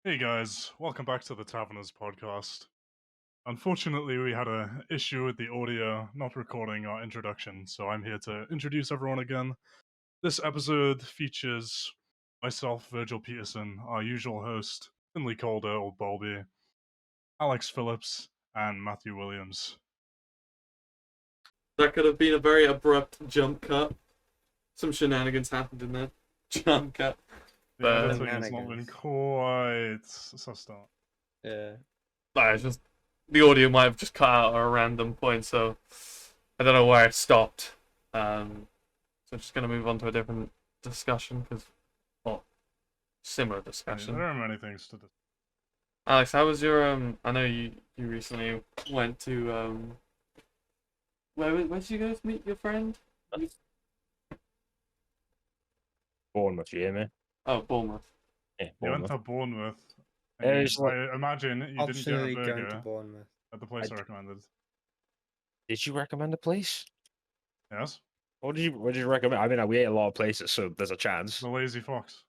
Hey guys, welcome back to the Taverners podcast. Unfortunately, we had an issue with the audio not recording our introduction, so I'm here to introduce everyone again. This episode features myself, Virgil Peterson, our usual host, Finlay Calder, Old Bowlby, Alex Phillips, and Matthew Williams. That could have been a very abrupt jump cut. Some shenanigans happened in that jump cut. The But editing has not been quite sussed out. yeah. It's just the audio might have just cut out at a random point, so I don't know where it stopped. So I'm just gonna move on to a different discussion similar discussion. There are many things to discuss. Alex, how was your I know you recently went to where did you guys meet your friend? Bournemouth, you hear me? Oh, Bournemouth. Yeah, You went Bournemouth. to Bournemouth. Like, I imagine you didn't get a Absolutely going to burger Bournemouth. at the place I recommended. did you recommend a place? Yes? What did you recommend? I mean, we ate a lot of places, so there's a chance. The Lazy Fox.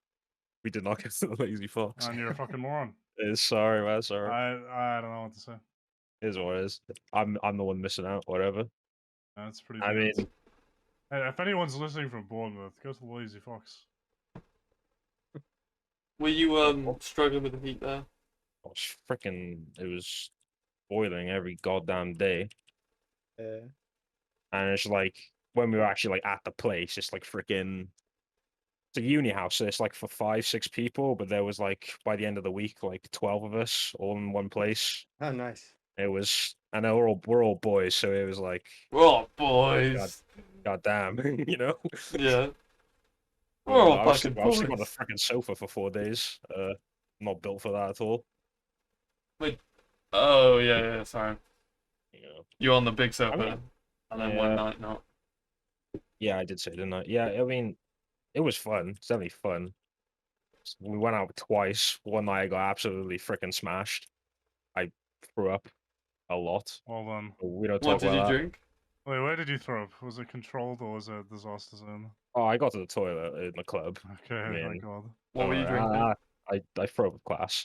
We did not get to the Lazy Fox. And you're a fucking moron. Sorry, man. Sorry. I don't know what to say. It is what it is. I'm the one missing out. Whatever. That's pretty. I mean, hey, if anyone's listening from Bournemouth, go to the Lazy Fox. Were you struggling with the heat there? it was boiling every goddamn day. Yeah. And it's like when we were actually like at the place, it's like freaking. It's a uni house, so it's like for 5-6 people, but there was like by the end of the week, like 12 of us all in one place. Oh, nice. It was, I know we're all boys, so it was like, Oh, boys. God damn, you know. Yeah. We're all I was fucking sleeping on the boys. freaking sofa for 4 days. Not built for that at all. Oh, yeah, sorry. You know. You on the big sofa, mean, and then yeah. one night not. Yeah, I did say, didn't I? Yeah, I mean, it was fun. It's definitely fun. We went out twice. One night I got absolutely freaking smashed. I threw up a lot. Well done. We don't What talk did you about that. drink? Wait, where did you throw up? Was it controlled or was it a disaster zone? Oh, I got to the toilet in the club. Okay, thank God. What were you drinking? I throw up with class.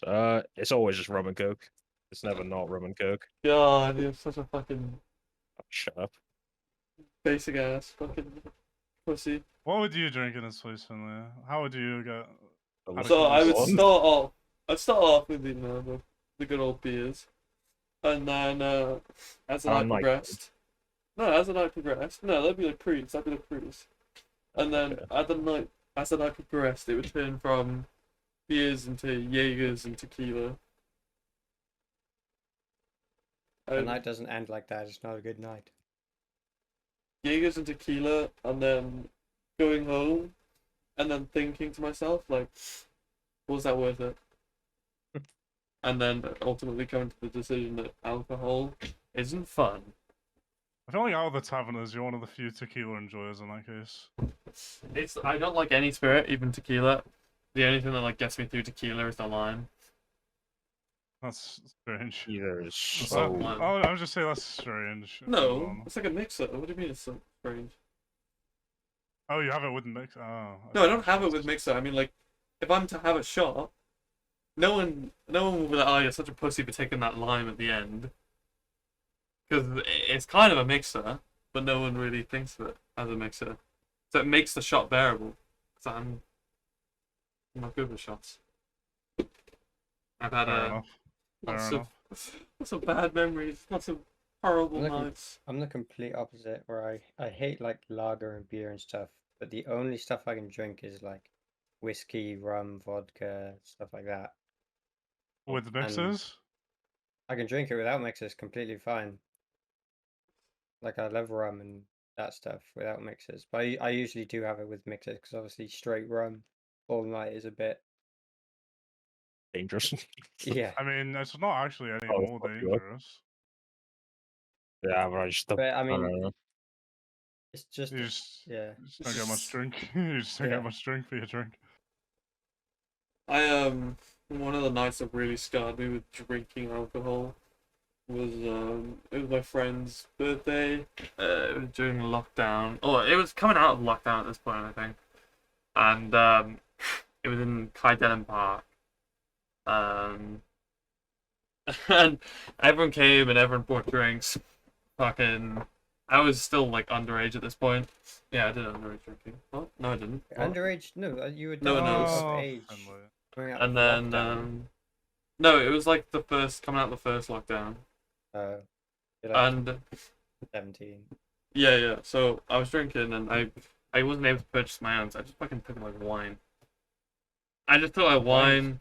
It's always just rum and coke. It's never not rum and coke. God, you're such a fucking Shut up. basic ass fucking pussy. What would you drink in this place, Finlay? How would you get? So I would start off with the good old beers, and then as the night progressed, as the night progressed, that'd be like Prius, and then as the night progressed, it would turn from beers into Jaegers and tequila. The night doesn't end like that. It's not a good night. Jaegers and tequila, and then going home, and then thinking to myself, like, was that worth it? And then ultimately coming to the decision that alcohol isn't fun. I feel like out of the Taverners, you're one of the few tequila enjoyers in that case. I don't like any spirit, even tequila. The only thing that like gets me through tequila is the lime. That's strange. Either is So, I would just say that's strange. No, it's like a mixer. What do you mean it's so strange? Oh, you have it with mix? Oh. No, I don't have it with mixer. I mean, like, if I'm to have a shot, no one will be like, "Oh, you're such a pussy for taking that lime at the end," because it's kind of a mixer, but no one really thinks of it as a mixer. So it makes the shot bearable. Because I'm not good with shots. I've had lots of bad memories, lots of horrible nights. I'm the complete opposite, where I hate like lager and beer and stuff, but the only stuff I can drink is like whiskey, rum, vodka, stuff like that. With mixers? I can drink it without mixers completely fine. Like I love rum and that stuff without mixers, but I usually do have it with mixers because obviously straight rum all night is a bit dangerous. Yeah. I mean, it's not actually any more dangerous. Yeah, but I mean, it's just you just yeah. You just don't get much drink. You just don't get much drink for your drink. One of the nights that really scarred me with drinking alcohol was it was my friend's birthday. It was during lockdown. Oh, it was coming out of lockdown at this point, I think. And it was in Kaidelen Park. Um, and everyone came and everyone bought drinks. Fucking, I was still like underage at this point. Yeah, I did underage drinking. What? No, I didn't. What? Underage? No, you were No, definitely no, of Oh, age. Finlay. Coming out And of then, lockdown. no, it was like the first coming out of the first lockdown, You're like and 17. yeah. So I was drinking, and I wasn't able to purchase my own, so I just fucking took like wine. I just took like wine.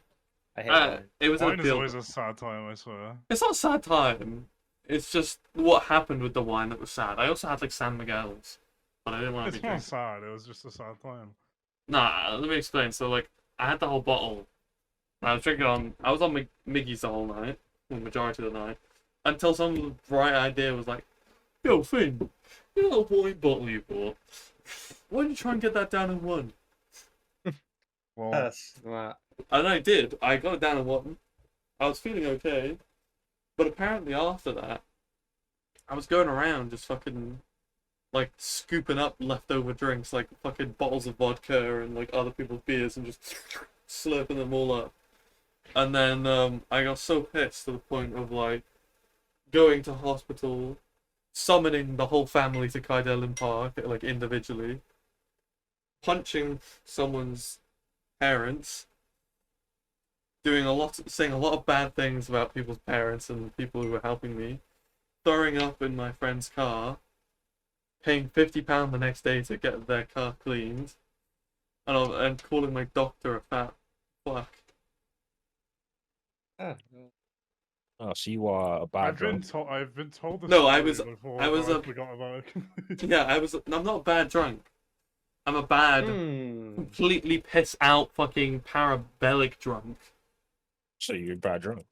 I hate wine. It was in a Wine is field. always a sad time, I swear. It's not a sad time. It's just what happened with the wine that was sad. I also had like San Miguel's, but I didn't want to It's be not drinking. sad, it was just a sad time. Nah, let me explain. So like, I had the whole bottle. I was drinking on. I was on Miggy's the whole night, the majority of the night, until some bright idea was like, "Yo, Finn, you know that wine bottle you bought? Why don't you try and get that down in one?" Well, That's smart. And I did. I got it down in one. I was feeling okay, but apparently after that, I was going around just fucking like scooping up leftover drinks, like fucking bottles of vodka and like other people's beers, and just slurping them all up. And then I got so pissed to the point of like going to hospital, summoning the whole family to Kaidelin Park, like individually, punching someone's parents, saying a lot of bad things about people's parents and people who were helping me, throwing up in my friend's car, paying £50 the next day to get their car cleaned, and calling my doctor a fat fuck. Ah, Oh, so you are a bad drunk. I've been told this No, I story was- before, I was but I a- forgot about it completely. Yeah, I'm not a bad drunk. I'm a bad, completely piss out fucking parabolic drunk. So you're a bad drunk.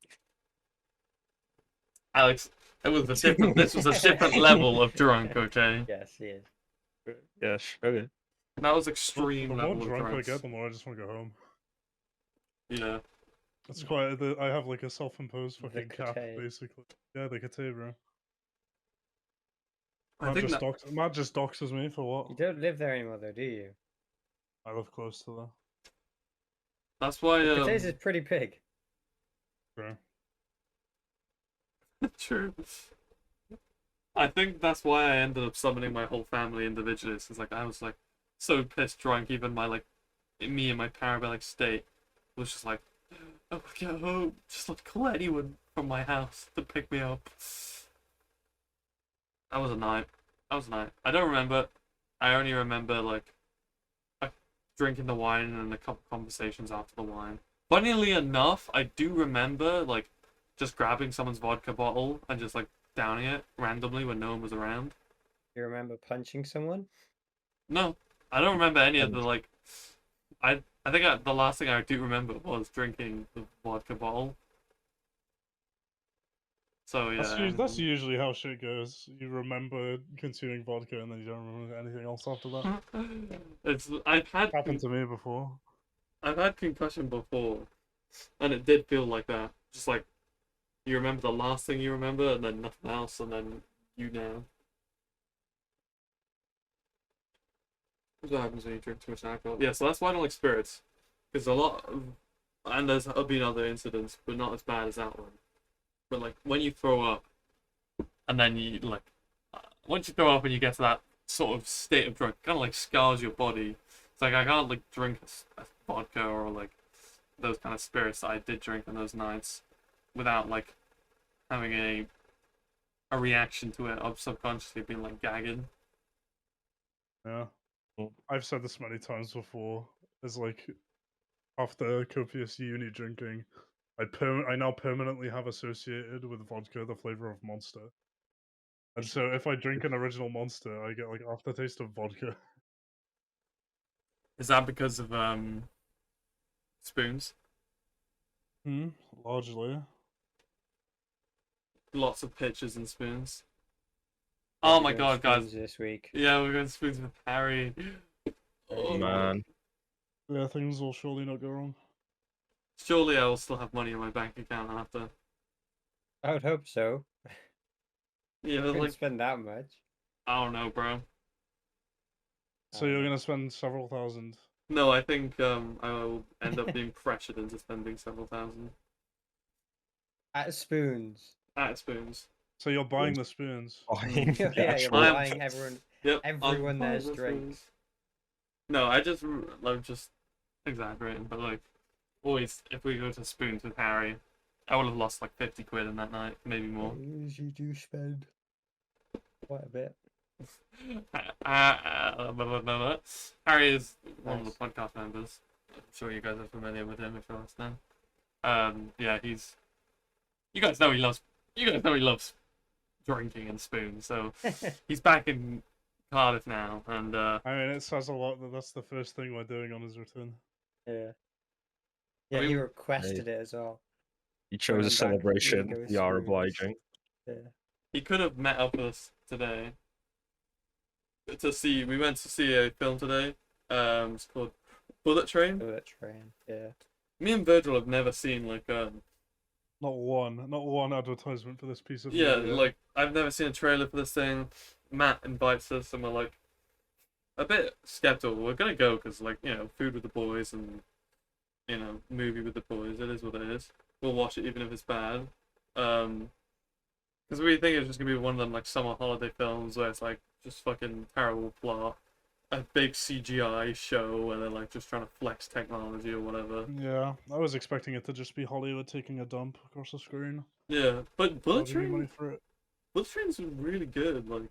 Alex, this was a different level of drunk, okay? Yes, he is. Yes. Okay. That was The extreme more level of drunk I drunk. get, the more I just want to go home. Yeah. It's quite. I have like a self-imposed The fucking cap, Kate. basically. Yeah, the Kate, bro. I think that, Matt just doxes me for what? You don't live there anymore, though, do you? I live close to there. that's why, Potatoes is pretty big. Bro. true. I think that's why I ended up summoning my whole family individually. It's like I was like so pissed drunk, even me in my parabolic state was just like, oh, get home. Just like call anyone from my house to pick me up. That was a night. I don't remember. I only remember like drinking the wine and a couple conversations after the wine. Funnily enough, I do remember like just grabbing someone's vodka bottle and just like downing it randomly when no one was around. You remember punching someone? No, I don't remember any of the like. I think the last thing I do remember was drinking the vodka bottle. So yeah, That's usually how shit goes. You remember consuming vodka and then you don't remember anything else after that. it's Happened to me before. I've had concussion before, and it did feel like that. Just like you remember the last thing you remember, and then nothing else, and then you know. That's what happens when you drink too much alcohol. Yeah, so that's why I don't like spirits, because and there's been other incidents, but not as bad as that one. But like when you throw up, and then you like, once you throw up and you get to that sort of state of drunk, it kind of like scars your body. It's like I can't like drink a vodka or like those kind of spirits that I did drink on those nights without like having a reaction to it of subconsciously being like gagging. Yeah. I've said this many times before. It's like after copious uni drinking, I now permanently have associated with vodka the flavor of Monster. And so if I drink an original Monster, I get like aftertaste of vodka. Is that because of spoons? Largely. Lots of pitchers and spoons. We'll Oh be my doing god, guys. spoons this week. Yeah, we're going spoons with Harry. Oh, man. Yeah, things will surely not go wrong. Surely I will still have money in my bank account after. I would hope so. Yeah, but Couldn't like, spend that much. I don't know, bro. So you're gonna spend several thousand. No, I think I will end up being pressured into spending several thousand. At spoons. At spoons. So you're buying the spoons. Buying Yeah, the you're actual. I'm- buying everyone Yep. everyone buying there's the drinks. spoons. No, I'm just exaggerating, but like, always if we go to spoons with Harry, I would have lost like 50 quid in that night, maybe more. You do spend quite a bit. Harry is one of Nice. the podcast members. I'm sure you guys are familiar with him if you're listening. Yeah, you guys know he loves drinking and spoons. So he's back in Cardiff now, and I mean, it says a lot that that's the first thing we're doing on his return. Yeah. Yeah, I he mean- requested it as well. You chose a Going back, we celebration. go We are spoons. obliging. Yeah. he could have met up with us today. We went to see a film today. It's called Bullet Train. Bullet train. Yeah. Me and Virgil have never seen like Not one advertisement for this piece of yeah, media. like I've never seen a trailer for this thing. Matt invites us, and we're like a bit skeptical. We're gonna go because, like, food with the boys and movie with the boys. It is what it is. We'll watch it even if it's bad. Because we think it's just gonna be one of them like summer holiday films where it's like just fucking terrible plot, a big CGI show where they're like just trying to flex technology or whatever. Yeah, I was expecting it to just be Hollywood taking a dump across the screen. Yeah, but Bullet I'll give you money Train, for it. Bullet Train's really good. Like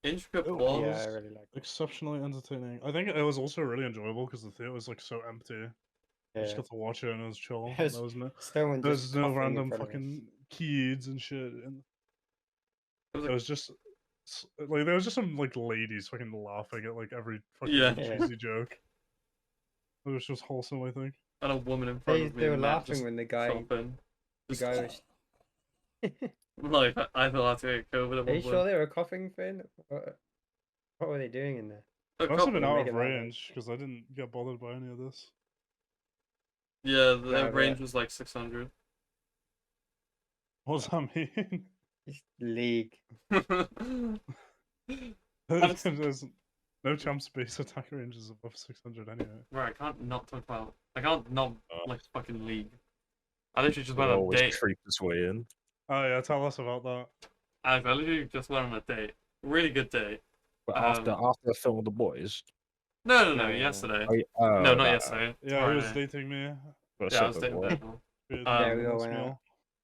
intricate Oh, plot. Yeah, was I really like it. Exceptionally entertaining. I think it was also really enjoyable because the theater was like so empty. I just Yeah. got to watch it and it was chill. Yes. There was no, Someone there just was no coughing in random front of us. fucking kids and shit. And It was it like, was just like there was just some like ladies fucking laughing at like every fucking Yeah. Yeah. cheesy joke. It was just wholesome, I think. and a woman in front They, of me. they were and Matt laughing just when the guy chomping. Just, was. like I thought I had COVID at Are one you point. sure they were coughing, Finn? What were they doing in there? A It must have been couple- out make of it loud, range because I didn't get bothered by any of this. Yeah, the No, range but- was like 600. What does that mean? It's league. There's no champs base attack range is above 600 anyway. Right, I can't not talk about. I can't not like fucking league. I literally just He went on a always date. creep his way in. Oh yeah, tell us about that. I literally just went on a date. Really good date. But after Um, the film with the boys. No, No. yesterday. Oh, No, not that- yesterday. Yeah, he was Friday. dating me. But Yeah, I was so dating boy. Virgil. We had Yeah, a we all nice went out. meal.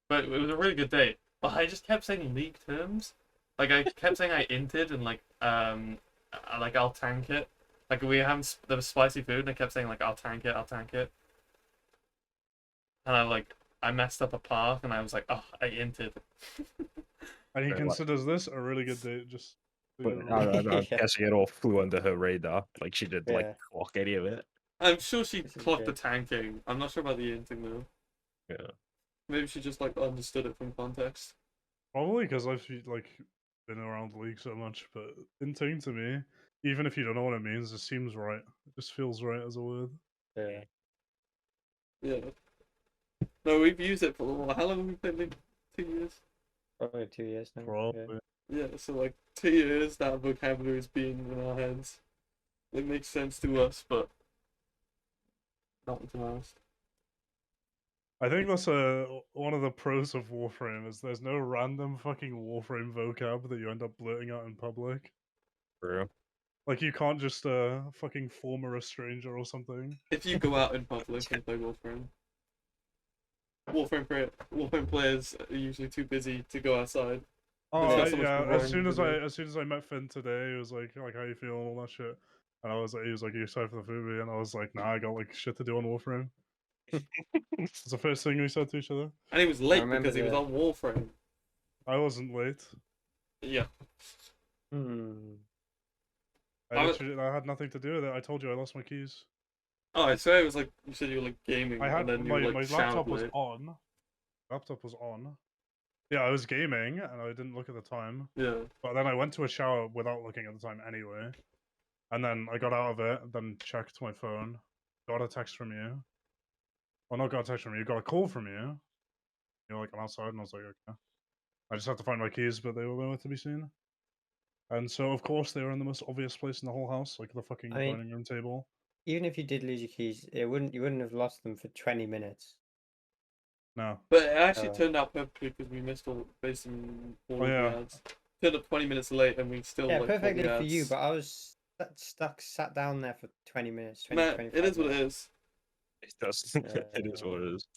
But it was a really good date. But I just kept saying league terms. Like I kept saying I inted and like I'll tank it. Like there was spicy food and I kept saying like I'll tank it. And I messed up a park and I was like, oh, I inted. And he Very considers this a really good date. Just so But you know. I'm Yeah. guessing it all flew under her radar. Like she did Yeah. like clock any of it. I'm sure she This is clocked the good. tanking. I'm not sure about the inting though. Yeah. Maybe she just like understood it from context. Probably because I've like been around the league so much. But inting to me, even if you don't know what it means, it seems right. It just feels right as a word. Yeah. Yeah. No, we've used it for a while. How long have we played League? 2 years? Probably 2 years now. Probably. Yeah, so like 2 years that vocabulary's been in our heads. It makes sense to us, but not to most. I think that's one of the pros of Warframe is there's no random fucking Warframe vocab that you end up blurting out in public. For real. Like you can't just fucking former a stranger or something. If you go out in public and play Warframe. Warframe players are usually too busy to go outside. Oh got so much yeah, boring as soon as to I do. as soon as I met Finn today, he was like how you feeling, all that shit. And I was like, he was like, you excited for the movie? And I was like, nah, I got like shit to do on Warframe. It's the first thing we said to each other. And he was late remember because he was the- on Warframe. I wasn't late. Yeah. Hmm. I had nothing to do with it. I told you I lost my keys. Oh, I swear it was like you said you were like gaming I had and then you my were like laptop showered was late. on. Laptop was on. Yeah, I was gaming and I didn't look at the time. Yeah. But then I went to a shower without looking at the time anyway. And then I got out of it, then checked my phone, got a text from you. Well, not got a text from you, got a call from you. You're like, I'm outside, and I was like, okay. I just had to find my keys, but they were nowhere to be seen. And so, of course, they were in the most obvious place in the whole house, like the fucking I mean- dining room table. Even if you did lose your keys, you wouldn't have lost them for 20 minutes. No. But it actually Oh. turned out perfectly because we missed all based on all Oh, of yeah. the ads. Turned up 20 minutes late and we still Yeah, like caught perfectly the for you, ads. but I was sat down there for 20 minutes, 25 Matt, it is what it minutes. is. It does. It is what it is.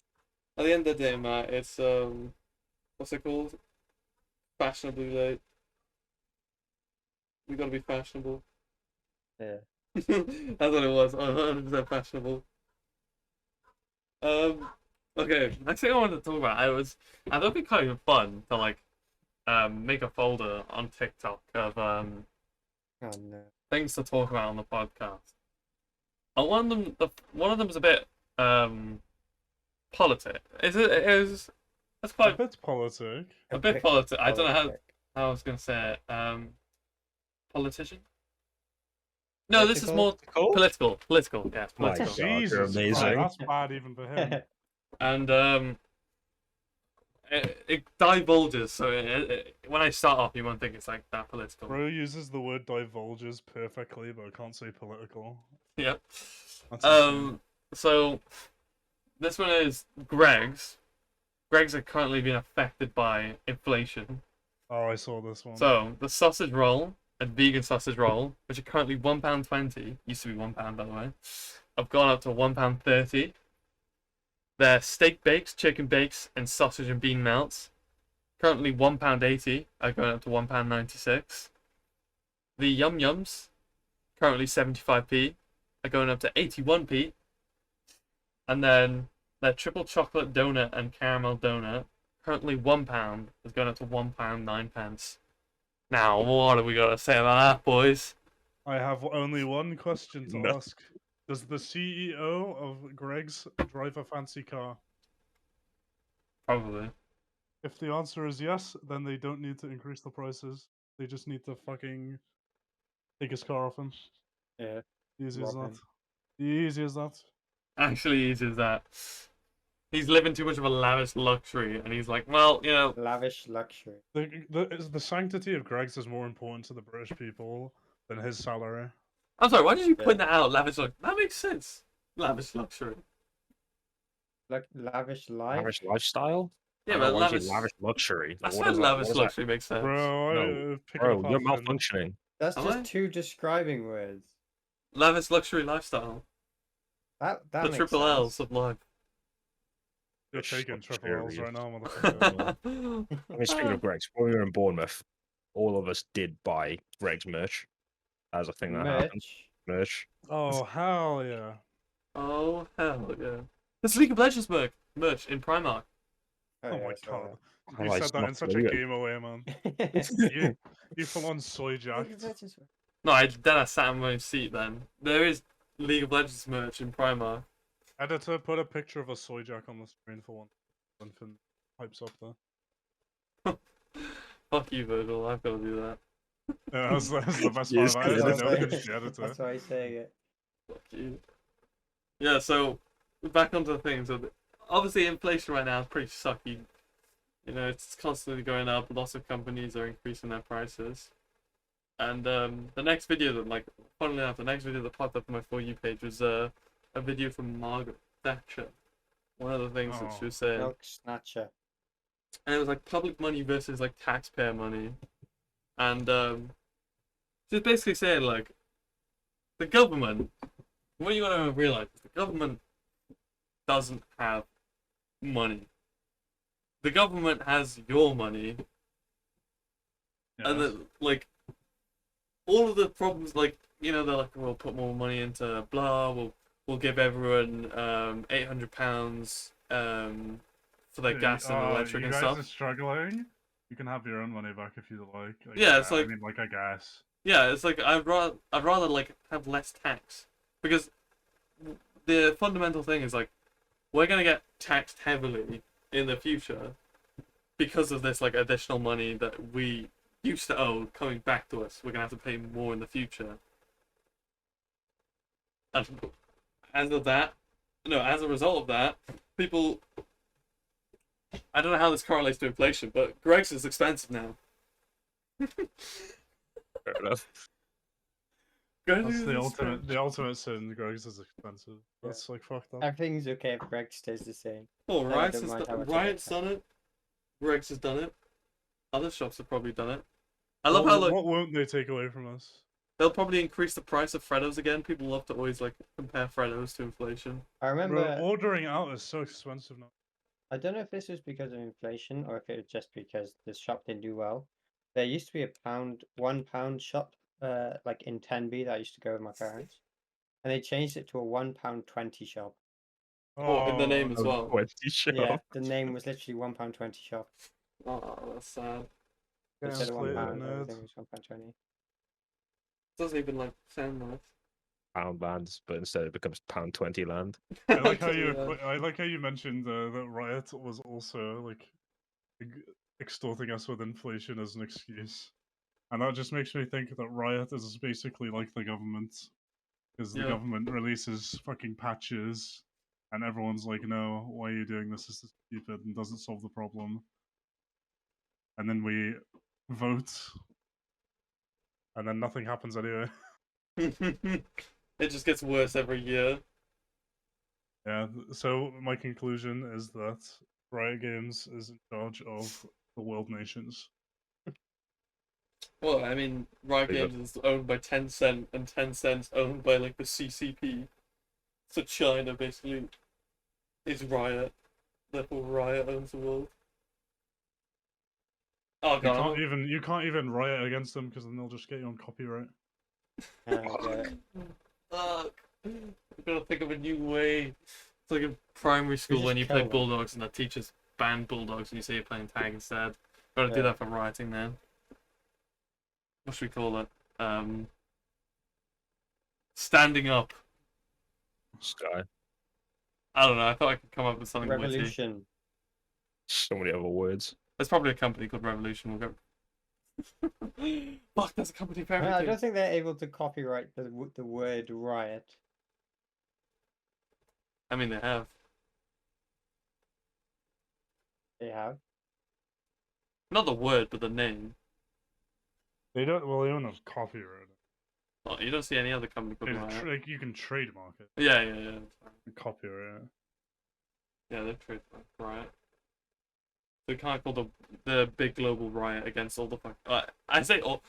At the end of the day, Matt, it's what's it called? Fashionably late. We gotta be fashionable. Yeah. That's what it was. 100% fashionable. Okay. Next thing I wanted to talk about, I thought it'd be kind of fun to like, make a folder on TikTok of Oh no. things to talk about on the podcast. And one of them is a bit politic. That's A quite bit politic. a bit politic. I don't know Politic. how I was gonna say it. Politician? No, this is more Political? political. Yes, My political. God, you're Jesus amazing. Christ, that's bad even for him. And it divulges. So when I start off, you won't think it's like that political. Bro uses the word divulges perfectly, but can't say political. Yep. That's insane. So this one is Greg's. Greg's are currently being affected by inflation. Oh, I saw this one. So the sausage roll and vegan sausage roll, which are currently £1.20, used to be £1 by the way, have gone up to £1.30. Their steak bakes, chicken bakes, and sausage and bean melts, currently £1.80, are going up to £1.96. The yum yums, currently 75p, are going up to 81p. And then their triple chocolate donut and caramel donut, currently £1, is going up to £1.09. Now, what have we got to say about that, boys? I have only one question to No. ask. Does the CEO of Greg's drive a fancy car? Probably. If the answer is yes, then they don't need to increase the prices. They just need to fucking take his car off him. Yeah. Easy as Rob that. him. Easy as that. Actually, easy as that. He's living too much of a lavish luxury, and he's like, well, you know, Lavish luxury. The sanctity of Greg's is more important to the British people than his salary. I'm sorry, why did you point Yeah. that out? Lavish luxury. That makes sense. Lavish luxury. Lavish life. Lavish lifestyle? Yeah, I but don't know, why is lavish. it lavish luxury? I What swear does that- lavish what does that- luxury makes sense. Bro, No, pick it Bro, apart, you're Finn. malfunctioning. That's Am just I? two describing words. Lavish luxury lifestyle. That The makes triple sense. L's of life. You're Fish taking triple L's luxury. right now, motherfucker. I mean, speaking of Greg's, when we were in Bournemouth, all of us did buy Greg's merch. That was a thing that happened. Merch. Merch. Oh, hell yeah. Oh, hell yeah. There's League of Legends merch in Primark. Oh yeah, my I saw god. Oh, You I said that in stopped such a believing. gamer way, man. that. You full on soy League jacked. of Legends. No, I sat in my seat then. There is League of Legends merch in Primark. Editor, put a picture of a soy jack on the screen for one. When Finn pipes up there. Fuck you, Virgil. I've got to do that. Yeah, that's the best Yes, part about it. good I know editor. it's the editor. That's why he's saying it. Fuck you. Yeah, so back onto the thing. So obviously, inflation right now is pretty sucky. You know, it's constantly going up. Lots of companies are increasing their prices. And the next video that, like, funnily enough, the next video that popped up on my For You page was a video from Margaret Thatcher. One of the things that she was saying. Milk snatcher. And it was like public money versus like taxpayer money. And she's basically saying like the government, what you gotta realize is the government doesn't have money. The government has your money, and Yes. like all of the problems, like, you know, they're like, we'll put more money into blah, we'll give everyone £800 for their gas and electric you and guys stuff. are struggling. You can have your own money back if you like. Yeah, it's like- I mean, like, I guess. Yeah, it's like I'd rather like have less tax, because the fundamental thing is like we're gonna get taxed heavily in the future because of this like additional money that we used to owe coming back to us. We're gonna have to pay more in the future, and as a result of that, people. I don't know how this correlates to inflation, but Greg's is expensive now. Fair enough. Greg That's is the expensive. ultimate sin. Greg's is expensive. That's like fucked up. Everything's okay if Greg stays the same. Oh, Then I don't mind how much it Riot's gets. done it. Greg's has done it. Other shops have probably done it. I love how What won't they take away from us? they'll probably increase the price of Freddos again. People love to always like compare Freddos to inflation. I remember. Bro, ordering out is so expensive now. I don't know if this was because of inflation or if it was just because the shop didn't do well. There used to be a £1 shop, like in 10B that I used to go with my parents, and they changed it to a £1.20 shop. Oh, in the name as Oh, well. 20 show. Yeah, the name was literally £1.20 shop. Oh, that's sad. Instead of Damn, £1, nerd. everything was £1.20. Doesn't even like sound nice. Pound lands, but instead it becomes £1.20 land. I like how Yeah. I like how you mentioned that Riot was also like extorting us with inflation as an excuse, and that just makes me think that Riot is basically like the government, because the Yeah. government releases fucking patches, and everyone's like, "No, why are you doing this? This is stupid and doesn't solve the problem." And then we vote, and then nothing happens anyway. It just gets worse every year. Yeah. So my conclusion is that Riot Games is in charge of the world nations. Well, I mean, Riot Leave it. Games is owned by Tencent, and Tencent's owned by like the CCP. So China basically is Riot. Therefore, Riot owns the world. Oh You god, can't even riot against them because then they'll just get you on copyright. Yeah. Fuck. I'm gonna think of a new way. It's like in primary school just when you play kill them. Bulldogs and the teachers ban Bulldogs and you say you're playing tag instead. Gotta do Yeah. that for rioting then. What should we call it? Standing up. Sky. I don't know, I thought I could come up with something witty. Revolution. So many other words. There's probably a company called Revolution. We'll go. Fuck, there's a company for I everything. don't think they're able to copyright the word riot. I mean, they have. They have. Not the word, but the name. They don't. Well, they don't have copyright. Oh, you don't see any other company called Riot. Like, you can trademark it. Yeah. Copyright it. Yeah, they've trademarked Riot. They can't call the big global riot against all the fuck. I say all.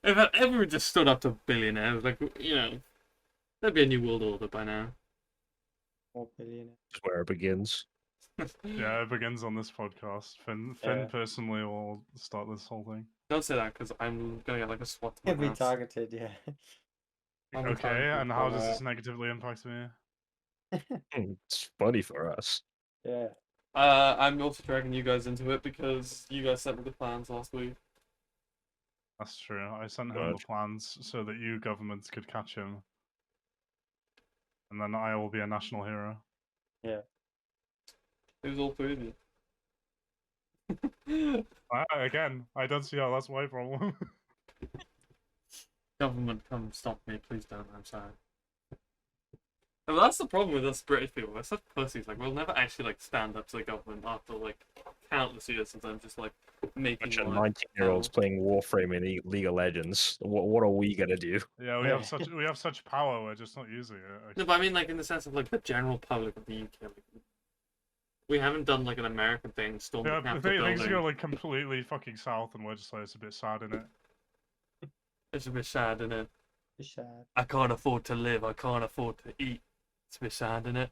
If everyone just stood up to billionaires, like there'd be a new world order by now. More billionaire. Is where it begins. Yeah, it begins on this podcast. Finn Yeah. personally will start this whole thing. Don't say that because I'm gonna get like a SWAT to He'll my be house. targeted, yeah. I'm Okay, targeted and how for does that. this negatively impact me? It's funny for us. Yeah. I'm also dragging you guys into it because you guys sent me the plans last week. That's true. I sent him the Gotcha. plans so that you governments could catch him, and then I will be a national hero. It was all three of you. Again, I don't see how that's my problem. Government, come stop me, please don't. I'm sorry. And that's the problem with us British people. We're such pussies. Like we'll never actually like stand up to the government after like countless years of them just like making. Bunch of life 19-year-olds hell. playing Warframe in League of Legends. What are we gonna do? Yeah, we have such power. We're just not using it. No, but I mean like in the sense of like the general public of the UK. Like, we haven't done like an American thing, stormed the Capitol Things building. go like completely fucking south, and we're just like, it's a bit sad, innit? It's a bit sad, isn't it? It's sad. I can't afford to live. I can't afford to eat. It's a bit sad, isn't it?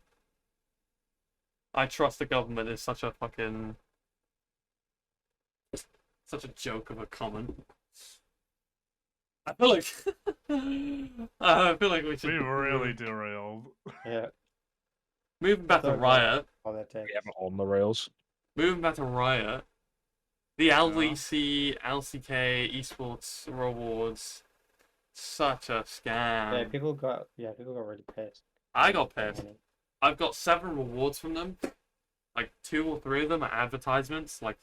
I trust the government is such a fucking such a joke of a comment. I feel like I feel like we should We really derailed. Yeah. moving back to Sorry about Riot. Politics. We haven't on the rails. Moving back to Riot. The LVC, LCK, esports rewards, such a scam. Yeah, people got really pissed. I got pissed. I've got 7 rewards from them. Like 2 or 3 of them are advertisements, like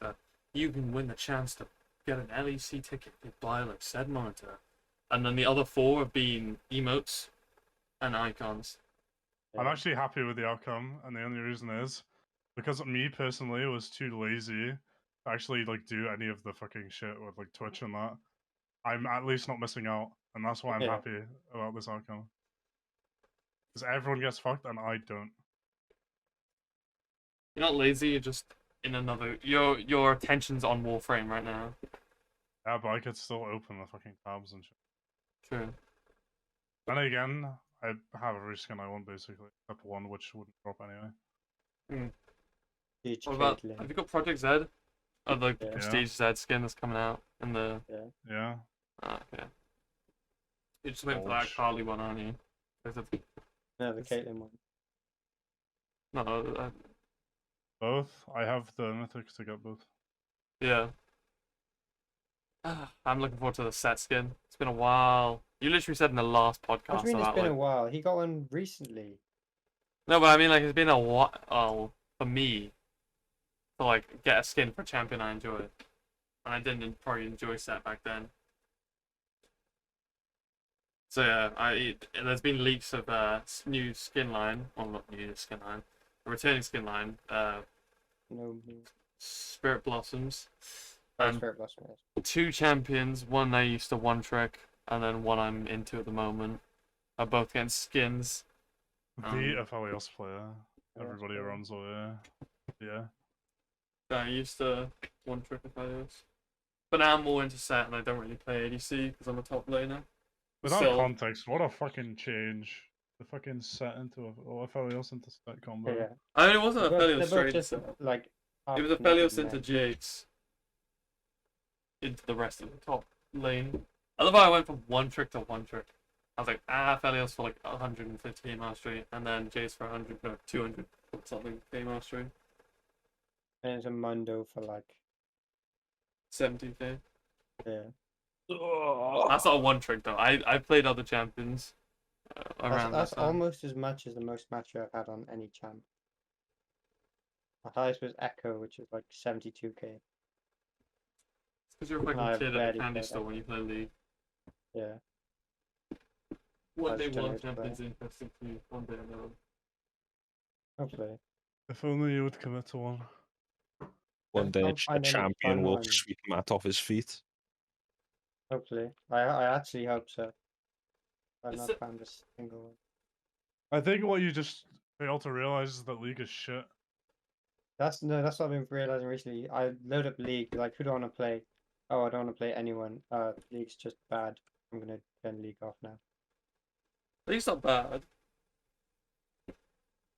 you can win the chance to get an LEC ticket if you buy like said monitor. And then the other 4 have been emotes and icons. I'm actually happy with the outcome, and the only reason is because me personally was too lazy to actually like do any of the fucking shit with like Twitch and that. I'm at least not missing out, and that's why I'm Yeah. happy about this outcome. Because everyone gets fucked, and I don't. You're not lazy. You're just in another. Your attention's on Warframe right now. Yeah, but I could still open the fucking tabs and shit. True. And again, I have every skin I want basically, except one which wouldn't drop anyway. Huge What about? Caitlyn. Have you got Project Z? Oh, the Yeah. Prestige Z skin that's coming out in the. Yeah. Ah, okay. You're just waiting for that Bulge. Carly one, aren't you? There's a- No, the Caitlyn one. No, Both? I have the mythics to get both. yeah. I'm looking forward to the set skin. It's been a while. You literally said in the last What podcast do you mean it's about been like. a while? He got one recently. No, but I mean like it's been a while for me to like get a skin for a champion I enjoy, and I didn't probably enjoy set back then. So yeah, there's been leaks of new skin line, well not new skin line, a returning skin line, No, Spirit Blossoms, oh, and Spirit Blossom is. 2 champions. One I used to one trick, and then one I'm into at the moment. Are both getting skins. The Aphelios player. Everybody player. runs away. Yeah. I used to one trick if I was. But now I'm more into set and I don't really play ADC because I'm a top laner. Without Still- context, what a fucking change. The fucking set into Aphelios into set combo. Yeah. I mean, it wasn't a They're Felios both straight just set. like. It was a half naked Felios into men. Jake's. Into the rest of the top lane. I love how I went from one trick to one trick. I was like, Felios for like 150 mastery, and then Jace for 100, no, 200 something mastery. And it's a Mundo for like. 70k. Yeah. That's not a one trick though. I played other champions around That's that time. almost as much as the most match I've had on any champ. The highest was Echo, which is like 72k. Because you're a fucking No, I've kid at a barely candy played store that. when you play League. Yeah. One day just don't one know to champion's interesting to you. One day another. Hopefully. If only you would commit to one. One day Can't a find any champion fun will ones. sweep Matt off his feet. Hopefully. I actually hope so. I've Is not it- found a single one. I think what you just fail to realize is that League is shit. That's what I've been realizing recently. I load up League, like who do I want to play? Oh, I don't want to play anyone. League's just bad. I'm gonna turn League off now. League's not bad.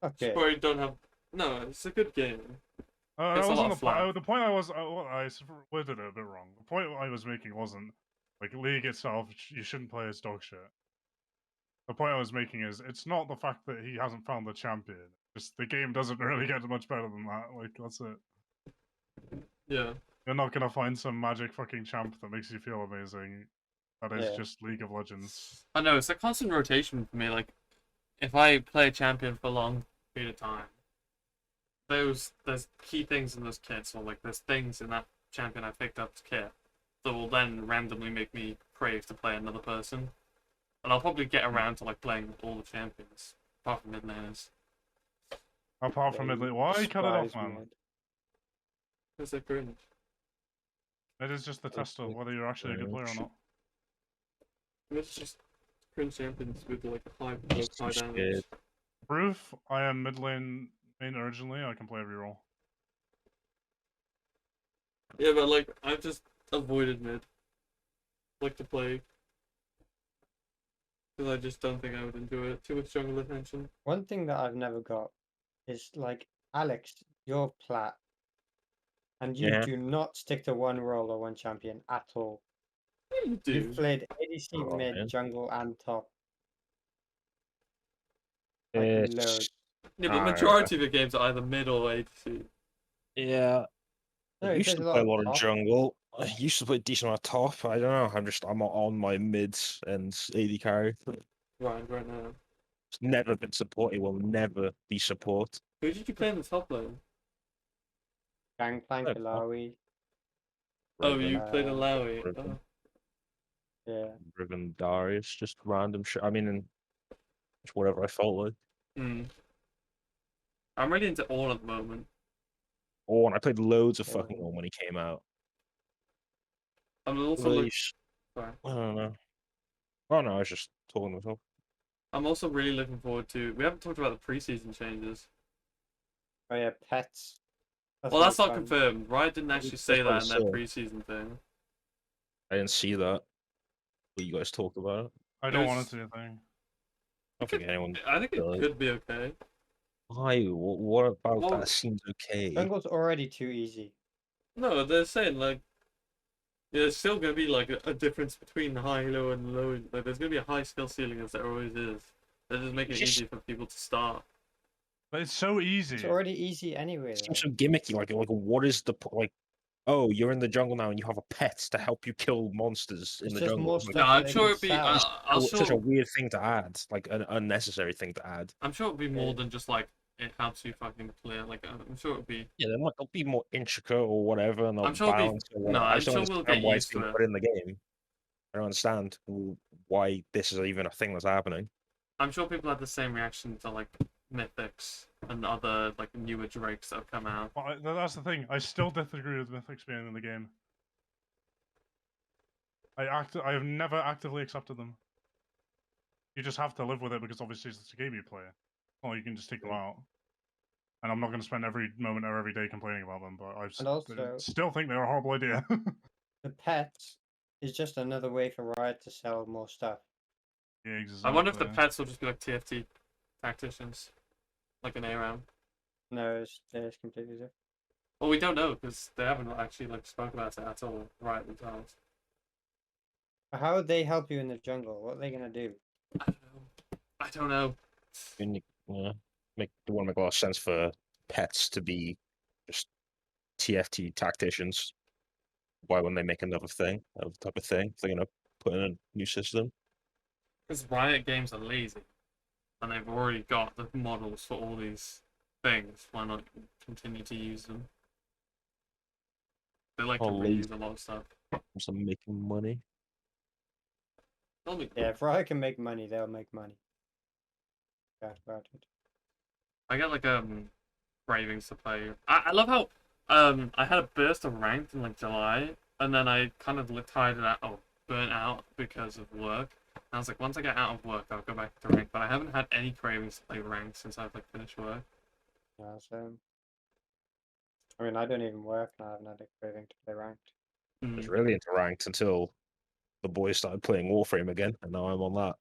Okay. Just probably don't have. No, it's a good game. That It's a lot wasn't of the point. flat. The point I was, I worded it a bit wrong. The point I was making wasn't like League itself. You shouldn't play as dog shit. The point I was making is it's not the fact that he hasn't found the champion. Just the game doesn't really get much better than that. Like that's it. Yeah. You're not gonna find some magic fucking champ that makes you feel amazing. That is Yeah. just League of Legends. I know, it's a constant rotation for me. Like, if I play a champion for a long period of time, there's key things in those kits, or like there's things in that champion I picked up to kit that will then randomly make me crave to play another person. And I'll probably get around to like playing all the champions, apart from mid laners. Apart from mid lane, why cut it off, Despise man? mid. Because they're cringe. It is just the test of whether you're actually a good player or not. It's just cringe champions with like a high, He's high too damage. scared. Proof, I am mid lane main urgently. I can play every role. Yeah, but like I've just avoided mid. Like to play. Because I just don't think I would enjoy it. Too much jungle attention. One thing that I've never got is like Alex, you're plat, and you Yeah. do not stick to one role or one champion at all. Yeah, you do. You've played ADC, Oh, mid, man. jungle, and top. Like It's, loads. Yeah, but Alright. majority of your games are either mid or ADC. yeah. No, I he used plays to a lot play a of lot of top. jungle. I used to play decent on top. I don't know. I'm on my mids and AD carry. Right now. It's never been support. It will never be support. Who did you play in the top lane? Gangplank, Oh, Ilawi. Oh, you Riven, played a Lowy. Riven. Yeah. Riven Darius, just random shit. I mean, just whatever I felt like. I'm really into all at the moment. Oh, and I played loads of Yeah. fucking one when he came out. I'm also like, Release. sorry. I don't know. Oh no, I was just talking to myself. I'm also really looking forward to. We haven't talked about the preseason changes. Oh yeah, pets. Well, gonna that's be not fun. confirmed. Riot didn't actually say what I that in their saw. preseason thing. I didn't see that. But you guys talked about it. I don't want There's- it to be a thing. I don't think anyone. I think it does. could be okay. Why? What about Well, that seems okay? Jungle's already too easy. No, they're saying like there's still gonna be like a difference between high, low, and low. Like there's gonna be a high skill ceiling as there always is. They're just making it Just- easy for people to start. But it's so easy. It's already easy anyway. It seems Though. so gimmicky. Like what is the like? Oh, you're in the jungle now, and you have a pet to help you kill monsters in It's the just jungle. more It's like, No, stuff. I'm that they sure can it'd be. sell. I'm such a sure. weird thing to add, like an unnecessary thing to add. I'm sure it'd be more Yeah. than just like it helps you fucking clear. Like I'm sure it'd be. Yeah, they'll be more intricate or whatever, and they'll I'm sure it'll be- balance. Or no, whatever. I I'm just don't sure we'll understand get why used it's to being it. put in the game. I don't understand why this is even a thing that's happening. I'm sure people had the same reaction to like mythics and other like newer drakes that have come out. Well, that's the thing. I still disagree with Mythics being in the game. I have never actively accepted them. You just have to live with it because obviously it's a game you play. Or you can just take them out. And I'm not going to spend every moment or every day complaining about them, but I And also- still think they're a horrible idea. The pets is just another way for Riot to sell more stuff. Yeah, exactly. I wonder if the pets will just be like TFT tacticians, like an ARAM. No, it's completely different. Well, we don't know because they haven't actually like spoke about it at all, right themselves. How would they help you in the jungle? What are they gonna do? I don't know. I don't know. And it want to make a lot of sense for pets to be just TFT tacticians. Why wouldn't they make another thing, another type of thing? If they're gonna put in a new system. Because Riot Games are lazy, and they've already got the models for all these things. Why not continue to use them? They like to Oh, lazy. reuse a lot of stuff. So making money. They'll make- Yeah, if Riot can make money, they'll make money. That's about it. I get like cravings to play. I love how I had a burst of ranked in like July, and then I kind of tired out or burnt out because of work. And I was like, once I get out of work, I'll go back to ranked. But I haven't had any cravings to play ranked since I've like finished work. Yeah, so I mean, I don't even work, and I haven't had a craving to play ranked. I was really into ranked until the boys started playing Warframe again, and now I'm on that.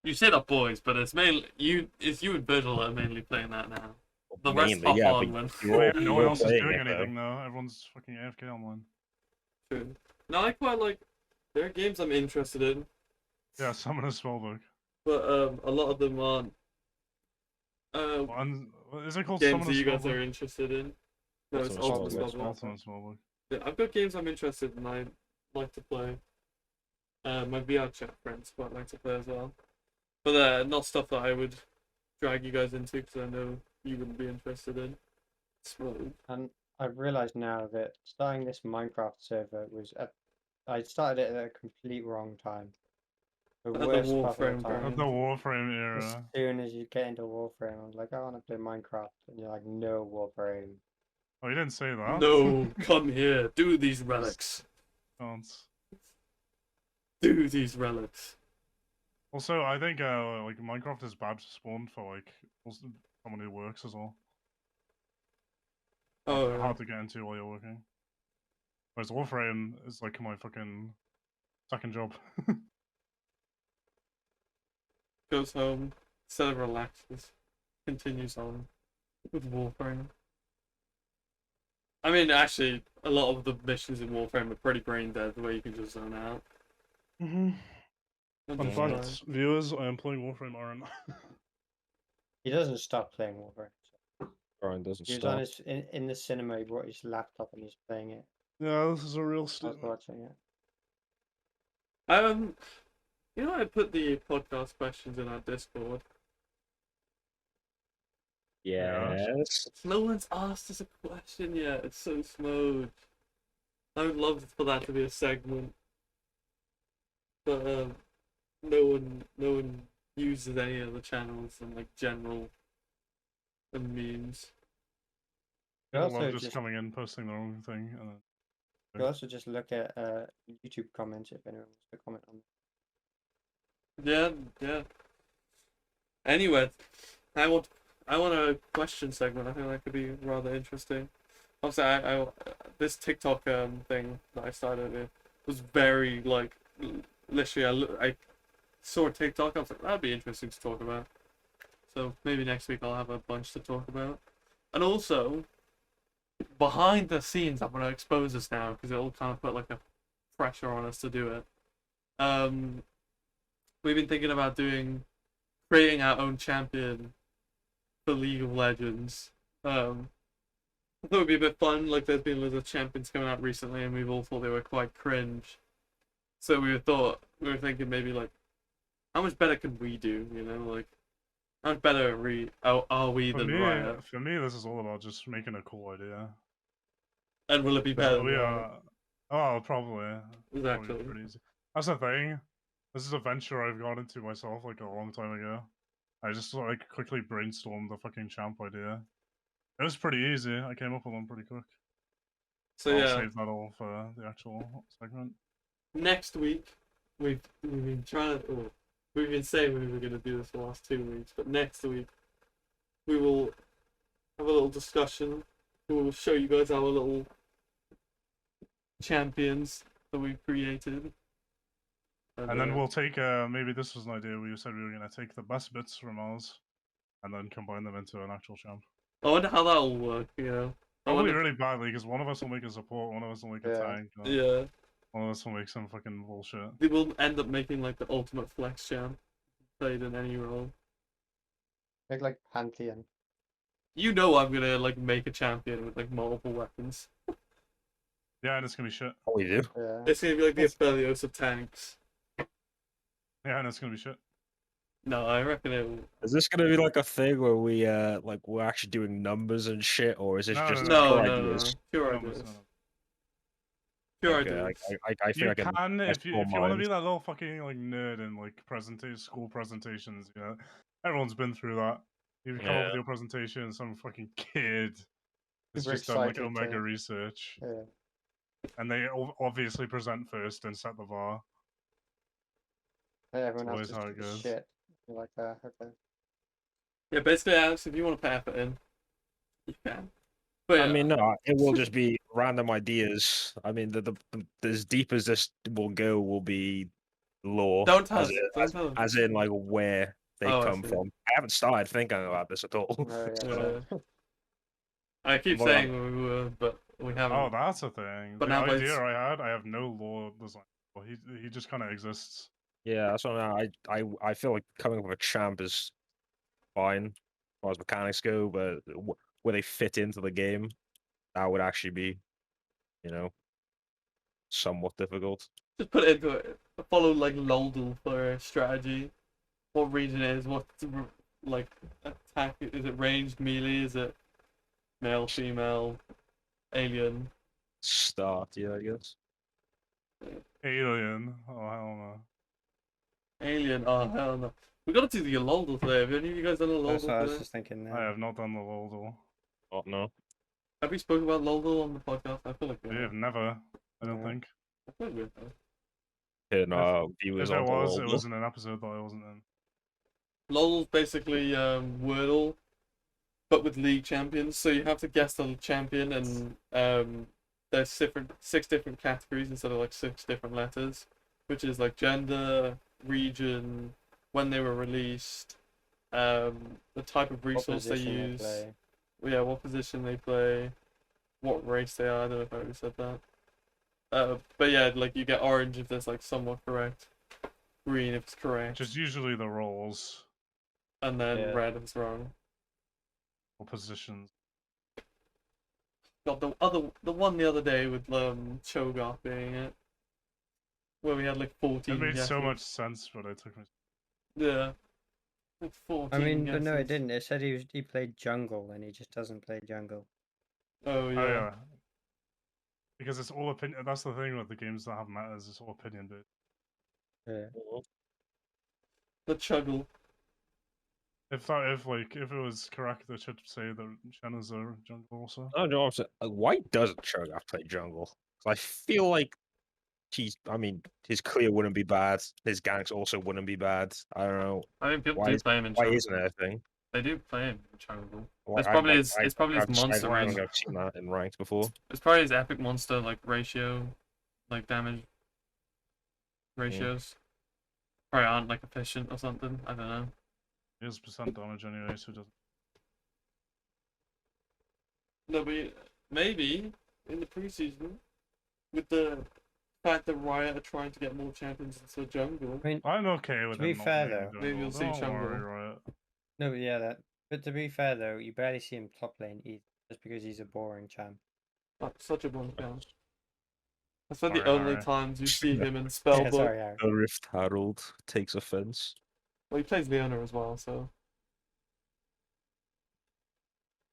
You say that boys, but it's mainly you. It's you and Virgil that are mainly playing that now. The rest hop yeah, on but when. you're all- no you're one all else is playing doing it, though. anything though. Everyone's fucking AFK online. True. No, I quite like. There are games I'm interested in, Yeah, Summoner's Spellbook. but a lot of them aren't. Is it called Games Summoner's that you guys Spellbook? are interested in. No, it's Ultimate Ultimate Spellbook. Spellbook. Ultimate Spellbook. Yeah, I've got games I'm interested in. I like to play. My VR chat friends quite like to play as well, but not stuff that I would drag you guys into because I know you wouldn't be interested in. Smooth. And I've realized now that starting this Minecraft server I started it at a complete wrong time. The At the worst Warframe possible grind. Of time. the Warframe As era. soon as you get into Warframe, I'm like, I want to play Minecraft, and you're like, no Warframe. Oh, you didn't say that. No, come here. Do these relics. Can't. Do these relics. Also, I think like Minecraft is bad spawn for like also someone who works as well. Oh, Hard to get into while you're working. Whereas Warframe is like my fucking second job. goes home, instead of relaxes, continues on with Warframe. I mean, actually, a lot of the missions in Warframe are pretty brain dead, where you can just zone out. Mm-hmm. And Fun just fact, die. viewers, I am playing Warframe RN. He doesn't stop playing Warframe. Brian doesn't He was stop. on in the cinema. He brought his laptop and he's playing it. Yeah, this is a real I was statement. watching it. You know, I put the podcast questions in our Discord. Yes. No one's asked us a question yet. It's so smooth. I would love for that to be a segment, but no one uses any of the channels and like general and memes. But People also love just just coming in, posting their own thing, and then You also just look at YouTube comments if anyone wants to comment on. Yeah, yeah. Anyway, I want a question segment. I think that could be rather interesting. Obviously, I this TikTok thing that I started with was very like literally I saw a TikTok. I was like, that'd be interesting to talk about. So maybe next week I'll have a bunch to talk about. And also, behind the scenes, I'm gonna expose this now because it'll kind of put like a pressure on us to do it. We've been thinking about creating our own champion for League of Legends. I thought it would be a bit fun. Like, there's been loads of champions coming out recently, and we've all thought they were quite cringe. So we were thinking maybe like, how much better can we do? You know, like, how much better are we than Riot? For me, this is all about just making a cool idea. And will it be better? We than are. Riot? Oh, probably. Exactly. Probably pretty easy. That's the thing. This is a venture I've got into myself like a long time ago. I just like quickly brainstormed the fucking champ idea. It was pretty easy. I came up with one pretty quick. So I'll yeah, save that all for the actual segment. next week we've been trying to. Oh, we've been saying we were going to do this for the last 2 weeks, but next week we will have a little discussion. We will show you guys our little champions that we've created. And then we'll take, maybe this was an idea we said we were going to take the best bits from ours and then combine them into an actual champ. I wonder how that'll work, you know. Probably really badly, because one of us will make a support, one of us will make a tank, Yeah. one of us will make some fucking bullshit. They will end up making like the ultimate flex champ, played in any role. Make like Pantheon. You know I'm gonna like make a champion with like multiple weapons. Yeah, and it's going to be shit. Oh, we do. Yeah. It's gonna be like the Aphelios of tanks. Yeah, and it's going to be shit. No, I reckon it will. Is this gonna be like a thing where we're actually doing numbers and shit, or is this No, just No, pure no, no, ideas? pure Numbers, ideas. no. Pure Okay, ideas. I think You I can. can, if you want to mind. be that little fucking like nerd in like school presentations, you know, everyone's been through that. You come up with Yeah. your presentation, some fucking kid has Super just done like excited Omega to- research, Yeah. and they obviously present first and set the bar. Yeah, everyone always else how just it took a goes. shit. You're like, okay. Yeah, basically, Alex, if you want to put effort in, you can. But I mean, no, it will just be random ideas. I mean, the as deep as this will go will be lore. don't tell as us. in, Don't tell us. as in like where they Oh, I come see. from. I haven't started thinking about this at all. Oh, yeah, Yeah. so- I keep Well, saying we were, but we haven't. Oh, that's a thing. But The now idea it's- I have no lore design. Well, he just kind of exists. Yeah, that's what I feel like coming up with a champ is fine as far as mechanics go, but where they fit into the game, that would actually be, you know, somewhat difficult. Just put it into it. Follow like Loldal for strategy. What region it is? What like attack? Is it ranged, melee? Is it male, female, alien? Start, yeah, I guess. Alien. Oh hell no. Alien. Oh hell no. We gotta do the Loldal today. Have any of you guys done a That's what I Loldal was today? just thinking I now. have not done the Loldal. Oh no. Have we spoken about Loldal on the podcast? I feel like we We have. have never. I don't No. think. I feel like we have. Hitting viewers If it onto was, it Lolbul. was in an episode that I wasn't in. Loldal's basically Wordle, but with league champions. So you have to guess the champion, and there's 6 different categories instead of like 6 different letters, which is like gender, region, when they were released, the type of What resource they position use, play. yeah, what position they play, what race they are. I don't know if I already said that. But yeah, like you get orange if that's like somewhat correct, green if it's correct, Which is usually the roles and then Yeah. red if it's wrong. or positions. Got the one the other day with Cho'Gath being it, where we had like 14. It made so guesses. much sense, but it took me. Yeah. Like 14. I mean, but no, it guesses. didn't. It said he played jungle, and he just doesn't play jungle. Oh yeah. Oh yeah. Because it's all opinion. That's the thing with the games that have matters. It's all opinion based. Yeah. The Chuggle. If it was correct, it should say that Shen is a jungle also. Oh no, I'm saying, why doesn't Cho'Gath play jungle? I feel like his clear wouldn't be bad. His ganks also wouldn't be bad. I don't know I mean, people why. do play him in Why jungle. isn't it a thing? They do play him in jungle. Like, It's probably his. It's probably his I've just- monster I don't range. think I've seen that in ranked before. It's probably his epic monster like ratio, like damage ratios. Probably aren't like efficient or something. I don't know. He has percent damage anyway, so it doesn't. No, but maybe in the preseason, with the fact that Riot are trying to get more champions into the jungle. I mean, I'm okay with To be him not fair, being though- jungle. Maybe you'll see Don't jungle. worry, right? no, but yeah, that. But to be fair though, you barely see him top lane either, just because he's a boring champ. That's such a bon count. That's like the Sorry, only Harry. times you see him in Yeah, Spellbook. sorry, Harry. The Rift Herald takes offense. Well, he plays Leona as well, so.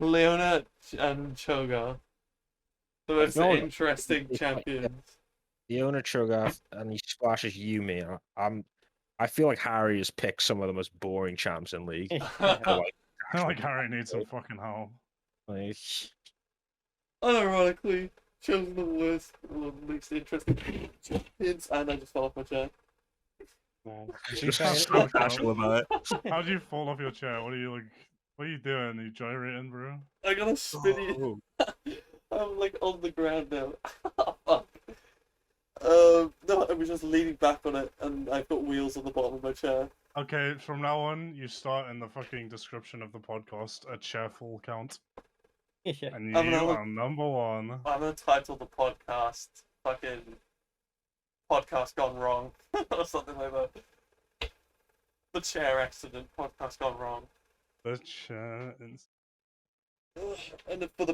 Leona and Cho'Gath. The most No, interesting it's like- champions. The owner Cho'Gath and he splashes Yumi. I feel like Harry has picked some of the most boring champs in League. Yeah. Like, I feel like Harry needs some fucking help. like, Unironically, chosen the worst, or least interesting champions, and I just fell off my chair. Man. To be just fair, so casual about it. How'd you fall off your chair? What are you like? What are you doing? Are you gyrating, bro? I got a spinny. Oh, I'm like on the ground now. Fuck. No, I was just leaning back on it, and I've got wheels on the bottom of my chair. Okay, from now on, you start in the fucking description of the podcast a cheerful count, yeah. and you I'm gonna look- are number one. I'm gonna title the podcast fucking podcast gone wrong or something like that. The chair accident podcast gone wrong. The chair. And for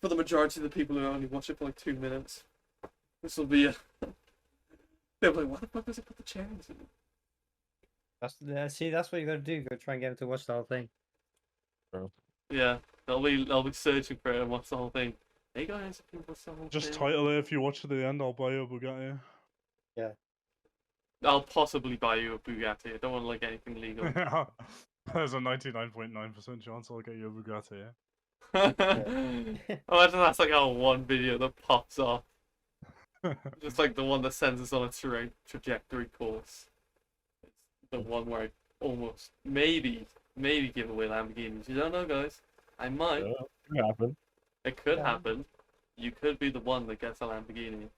the majority of the people who only watch it for like 2 minutes, this will be a. They'll be like, "Why the fuck does it put the chair into it?" See, that's what you gotta do. You gotta try and get him to watch the whole thing. Yeah, they'll be searching for it and watch the whole thing. Hey guys, if you watch the whole Just thing. title it if you watch to the end. I'll buy you a Bugatti. I'll possibly buy you a Bugatti. I don't want like anything legal. There's a 99.9% chance I'll get you a Bugatti. Imagine that's like our one video that pops off. Just like the one that sends us on a trajectory course. It's the one where I almost maybe give away Lamborghinis. You don't know, guys. I might. yeah, could happen. It could Yeah. happen. You could be the one that gets a Lamborghini.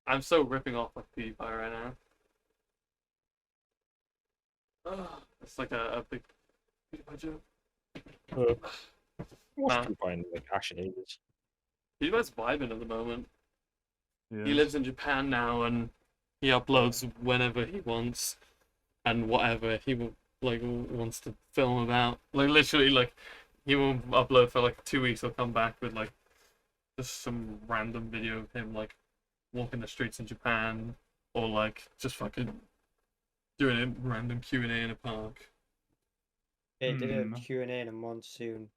I'm so ripping off like PewDiePie right now. It's like a big PewDiePie joke. What's Nah. to find like Action Ages? PewDiePie's vibing at the moment. Yeah. He lives in Japan now, and he uploads whenever he wants, and whatever he wants to film about. Like literally, like he will upload for like 2 weeks. He'll come back with like just some random video of him like walking the streets in Japan, or like just fucking doing a random Q&A in a park. Yeah, he did Hmm. a Q&A in a monsoon.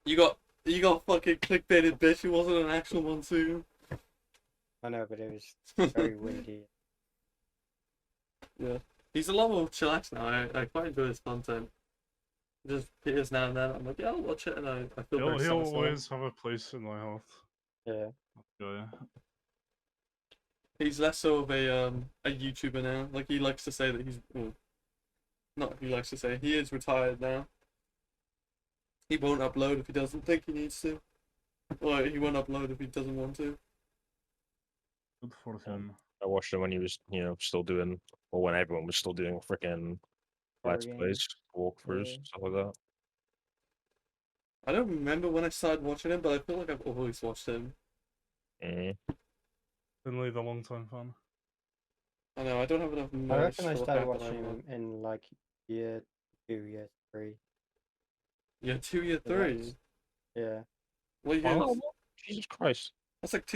You got fucking clickbaited, bitch. It wasn't an actual monsoon. I know, but it was very windy. Yeah, he's a lot more chillax now. I quite enjoy his content. Just appears now and then. I'm like, yeah, I'll watch it, and I feel very He'll satisfied. always have a place in my heart. Yeah. Yeah. He's less so of a YouTuber now. Like he likes to say that he's not he likes to say he is retired now. He won't upload if he doesn't think he needs to, or he won't upload if he doesn't want to. Good for him. I watched him when he was, still doing, or when everyone was still doing freaking Let's Horror Plays, walkthroughs, Yeah. stuff like that. I don't remember when I started watching him, but I feel like I've always watched him. Mm. Finlay, the long-time fan. I know I don't have enough I knowledge. reckon I to look started back at watching anyone. him in like year 2, year 3. Yeah, 2 year So 3. that's- Yeah. Well, yeah, Oh, Jesus Christ. that's like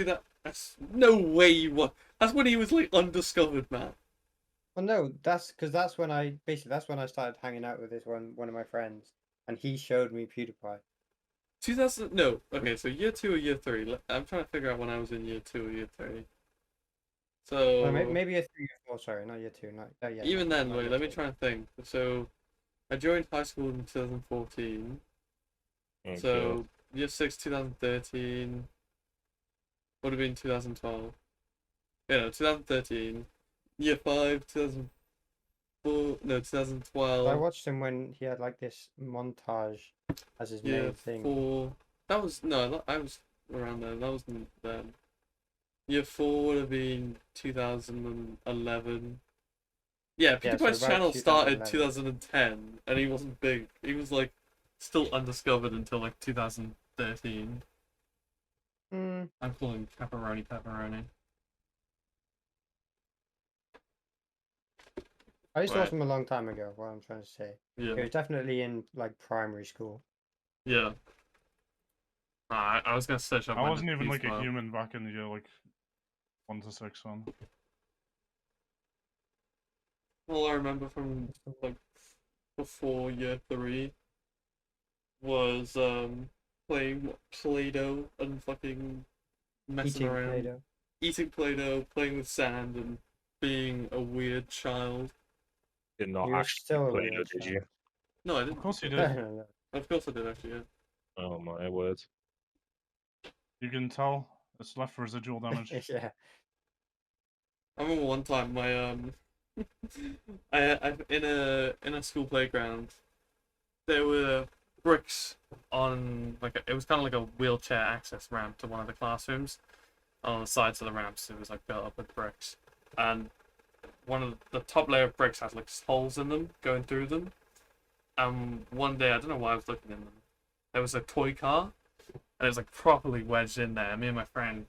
that's no way you were. That's when he was like undiscovered, man. Well, no, that's because that's when I started hanging out with this one of my friends, and he showed me PewDiePie. 2000. No, okay, so year 2 or year 3. I'm trying to figure out when I was in year 2 or year 3. So Well, maybe year 3, year 4. Sorry, not year 2. Not yeah. even not- then, not wait, year let me 2. try and think. So I joined high school in 2014. Okay. So year 6, 2013. would have been 2012. Yeah, no, 2013. Year 5, 2004, no, I 2012. watched him when he had like this montage as his Year main thing. 4. That was, no, I was around then. That wasn't then. Year 4 would have been 2011. Yeah, Yeah, so PewDiePie's about channel started 2011. 2010, and he wasn't big. He was like still undiscovered until like 2013. Mm, I'm calling pepperoni. I used to watch Right. him a long time ago. What I'm trying to say, he Yeah, was definitely in like primary school. yeah. I was gonna search up I when wasn't the even piece like a were. human back in the year like 1 to 6 on. All I remember from like before year 3 was playing Play-Doh and fucking messing Eating around, Play-Doh. eating Play-Doh, playing with sand, and being a weird child. Did not You were actually still a play weird did you? child. No, I Of didn't. course you No, did. no, no. Of course I did actually. Yeah. Oh my word. You can tell it's left residual damage. Yeah. I remember one time my I in a school playground there were bricks on like it was kind of like a wheelchair access ramp to one of the classrooms. On the sides of the ramps it was like built up with bricks, and one of the top layer of bricks has like holes in them going through them. One day I don't know why I was looking in them. There was a toy car, and it was like properly wedged in there. Me and my friend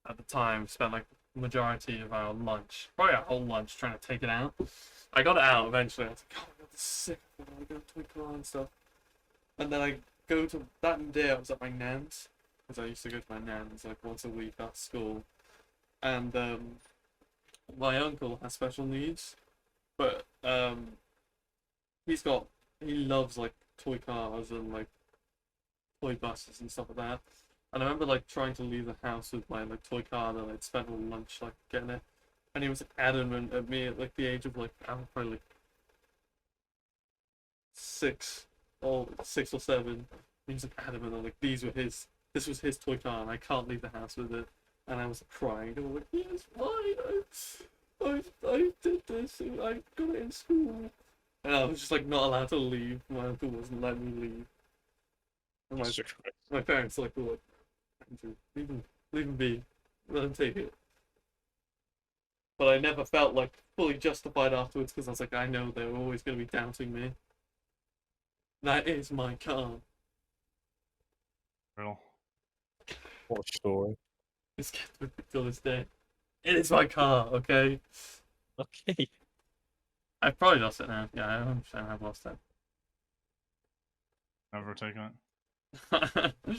at the time spent like majority of our lunch, probably our whole lunch, trying to take it out. I got it out eventually. I was like, oh my god, this is sick. I got a toy car and stuff. And then I go to that day I was at my nan's, because I used to go to my nan's like once a week after school. And my uncle has special needs, but he loves like toy cars and like toy buses and stuff like that. And I remember like trying to leave the house with my like toy car that I'd spent all lunch like getting it, and he was like, adamant at me at like the age of like I was probably like 6 or 7. He was like adamant that like this was his toy car and I can't leave the house with it. And I was like, crying. And I was like, yes, why? I did this. And I got it in school. And I was just like not allowed to leave. My uncle wasn't letting me leave. And my parents like were like, Andrew, leave him be. Let him take it. But I never felt like fully justified afterwards because I was like, I know they were always going to be doubting me. That is my car. Real. What a story. It's kept with me till this day. It is my car, okay? Okay. I've probably lost it now. Yeah, I 100% have lost Never taken it. it.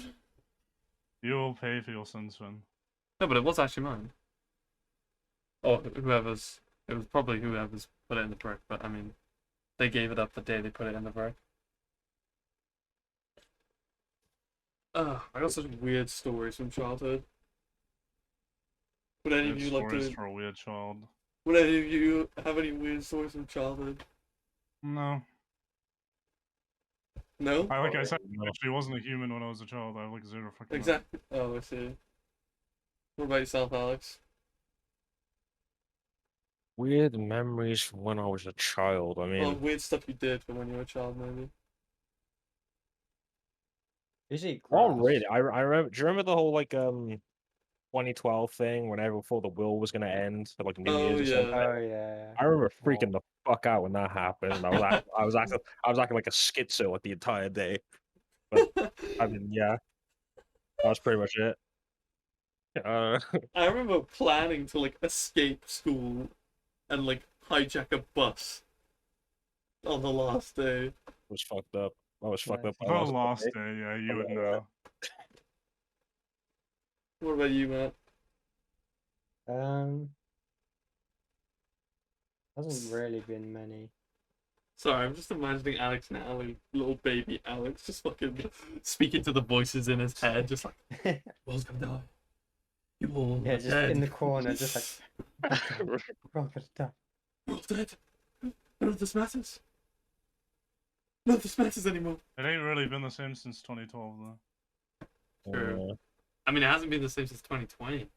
You will pay for your sins, Finn. No, but it was actually mine. Or whoever's. It was probably whoever's put it in the brick, but I mean, they gave it up the day they put it in the brick. I got such weird stories from childhood. Would any of Weird you like stories to? for a weird child. Would any of you have any weird stories from childhood? No. No. Like I said, No. I actually wasn't a human when I was a child. I have like zero fucking. Exactly. Oh, I see. What about yourself, Alex? Weird memories from when I was a child. I Well, mean, weird stuff you did from when you were a child, maybe. Is it oh grass? really? I remember. Do you remember the whole like 2012 thing whenever before the will was gonna end, for, like New Oh Year's or something? yeah. Oh yeah. I remember freaking the fuck out when that happened. And I was acting like a schizo like the entire day. But I mean, yeah, that was pretty much it. Uh, I remember planning to like escape school and like hijack a bus on the last day. was fucked up. I was fucked up. Nice. The by last last day. day, yeah, you would Yeah. know. What about you, Matt? Hasn't really been many. Sorry, I'm just imagining Alex now, like little baby Alex, just fucking speaking to the voices in his head, just like, world's gonna die. You all Yeah, are just dead. in the corner, just like we're all gonna die. You're all dead. None of this matters. None of this matters anymore. It ain't really been the same since 2012 though. True. I mean, it hasn't been the same since 2020.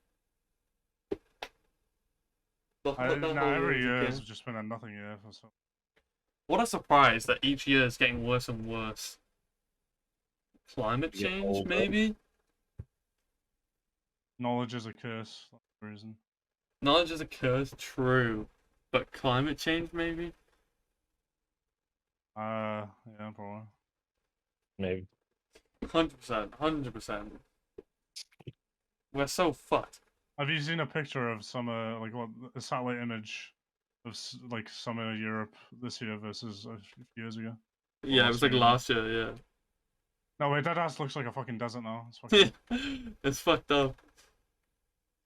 That whole Every year year was has again. just been a nothing year for some. What a surprise that each year is getting worse and worse. Climate You get change, older. maybe? Knowledge is a curse. That's the reason. Knowledge is a curse, true. But climate change, maybe? Yeah, probably. Maybe. 100%, 100%. We're so fucked. Have you seen a picture of summer, like what a satellite image of like summer Europe this year versus a few years ago? Yeah, it was like year. last year, yeah. No, wait, that ass looks like a fucking desert now. It's fucking... It's fucked up.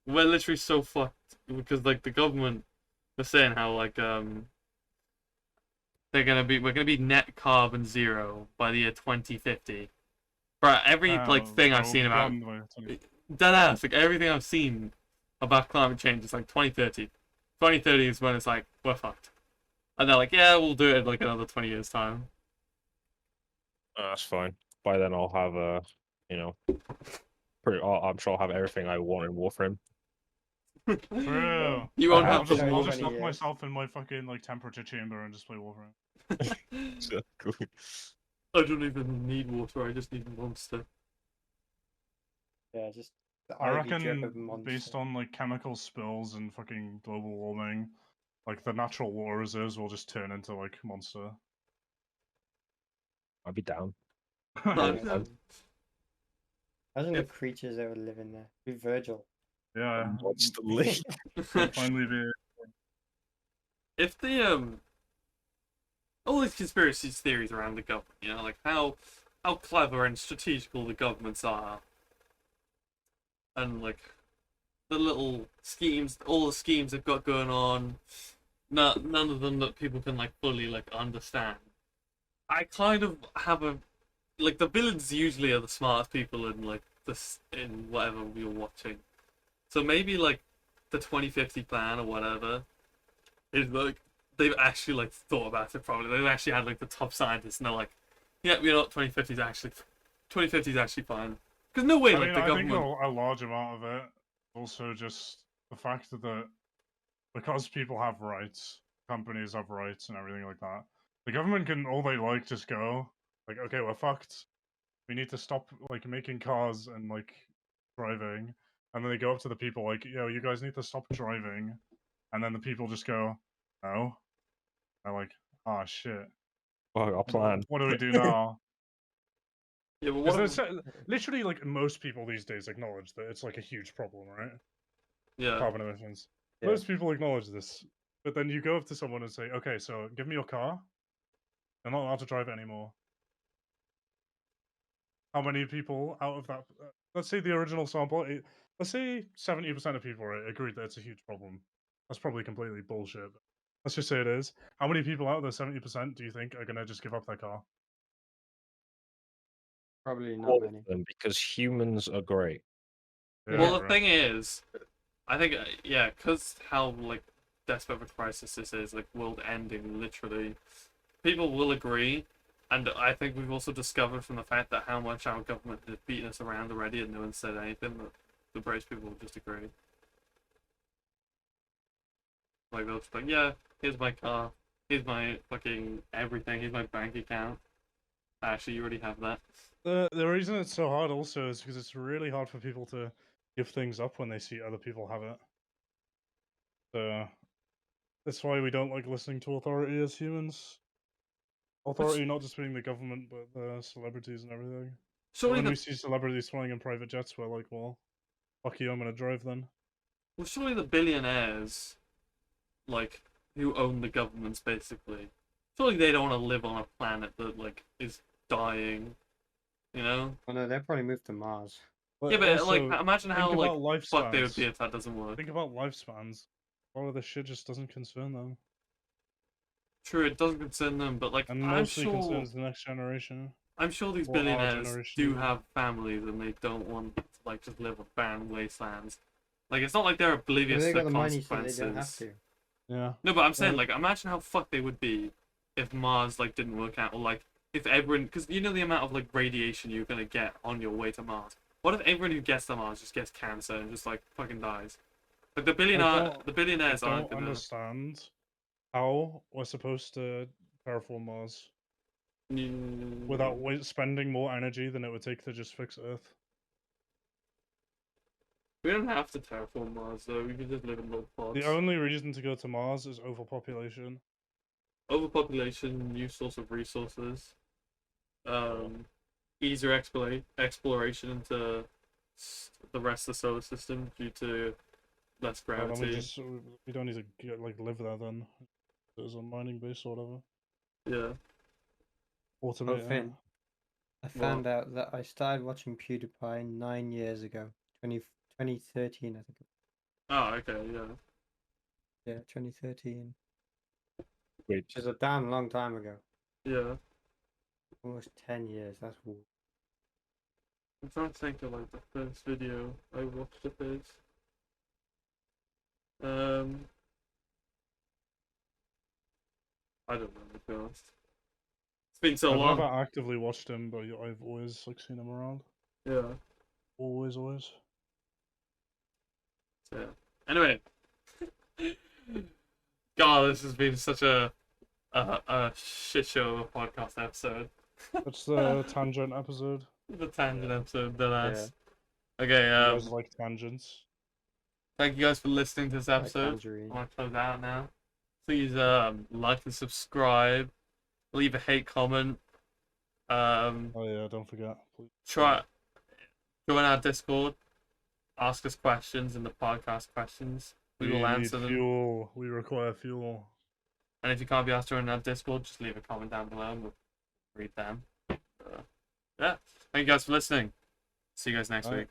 We're literally so fucked because like the government are saying how like we're gonna be net carbon zero by the year 2050. Bro, every like thing I've seen about dead ass, like everything I've seen about climate change is like 2030. 2030 is when it's like we're fucked, and they're like, yeah, we'll do it in like another 20 years time. That's fine. By then I'll have I'm sure I'll have everything I want in Warframe. True. You won't I'll have just, to I'll walk. just lock myself in my fucking like temperature chamber and just play Warframe. So cool. I don't even need water. I just need a monster. Yeah, just the I IV drip reckon of monster. based on like chemical spills and fucking global warming, like the natural water reserves will just turn into like monster. I'll be down. Imagine the creatures that would live in there. Be Virgil. Yeah. What's the link? Finally be. If the all these conspiracy theories around the government, you know, like how clever and strategical the governments are, and like the little schemes, all the schemes they've got going on, none of them that people can like fully like understand. I kind of have a like the villains usually are the smartest people in like this in whatever you're watching, so maybe like the 2050 plan or whatever is like they've actually like thought about it properly. They've actually had like the top scientists and they're like, yeah, you know what, 2050 is actually fine. Because no way, like the government. I think a large amount of it also just the fact that because people have rights, companies have rights and everything like that. The government can all they like just go like, okay, we're fucked. We need to stop like making cars and like driving, and then they go up to the people like, yo, you guys need to stop driving, and then the people just go, no. They're like, oh shit. Oh, I got a plan. What do we do now? Yeah, but what literally, like most people these days acknowledge that it's like a huge problem, right? yeah. Carbon emissions. Yeah. Most people acknowledge this, but then you go up to someone and say, "Okay, so give me your car. I'm not allowed to drive it anymore." How many people out of that? Let's say the original sample. Let's say 70% of people agreed that it's a huge problem. That's probably completely bullshit. But let's just say it is. How many people out of the 70% do you think are gonna just give up their car? Probably not All many. of them, because humans are great. Yeah, Well, the bro. thing is, I think yeah, because how like desperate of a crisis this is, like world ending, literally, people will agree. And I think we've also discovered from the fact that how much our government has beaten us around already and no one said anything, that the British people will just agree. Like, they'll just be like, yeah, here's my car, here's my fucking everything, here's my bank account. Actually, you already have that. The reason it's so hard also is because it's really hard for people to give things up when they see other people have it. So that's why we don't like listening to authority as humans. Authority not just being the government, but the celebrities and everything. So when we see celebrities flying in private jets, we're like, well, fuck you, I'm gonna drive then. Well, surely the billionaires, like, who own the governments, basically, surely they don't want to live on a planet that, like, is dying, you know? Oh no, they'll probably move to Mars. Yeah, but, like, also, imagine how, think like, about fucked they would lifespans. be if that doesn't work. Think about lifespans. A lot of this shit just doesn't concern them. True, it doesn't concern them, but, like, And I'm mostly sure... concerns the next generation. I'm sure these Or our billionaires generation. do have families and they don't want to, like, just live on barren wastelands. Like, it's not like they're If oblivious they to got the the money, so consequences. they don't have to. Yeah. No, but I'm saying, Well- like, imagine how fucked they would be if Mars, like, didn't work out, or, like, if everyone... Because you know the amount of, like, radiation you're gonna get on your way to Mars. What if everyone who gets to Mars just gets cancer and just like fucking dies? Like the don't- billionaires I aren't don't gonna. understand how we're supposed to terraform Mars without spending more energy than it would take to just fix Earth. We don't have to terraform Mars though. We can just live in little pods. The only reason to go to Mars is overpopulation. Overpopulation, new source of resources, easier exploration into the rest of the solar system due to less Well, then gravity. we don't need to live there then. There's a mining base or whatever. Yeah. Automate it. Finn, I found out that I started watching PewDiePie 9 years ago. 2013, I think. Oh, okay, yeah. Yeah, 2013. Wait. Which is a damn long time ago. Yeah. Almost 10 years. That's I'm trying to think of like the first video I watched of his. I don't know, to be honest. It's been so I've long. never actively watched him, but I've always like seen him around. Yeah. Always. So, yeah. Anyway. God, this has been such a shit show of a podcast episode. It's the tangent episode. The tangent episode, the last. You Okay, guys like tangents. thank you guys for listening to this like episode. Tangerine. I want to close out now. Please like and subscribe. Leave a hate comment. Oh yeah, don't forget. Please. Join our Discord. Ask us questions in the podcast questions. We will answer need them. fuel. We require fuel. And if you can't be asked to join our Discord, just leave a comment down below and we'll read them. Yeah. Thank you guys for listening. See you guys next Bye. week.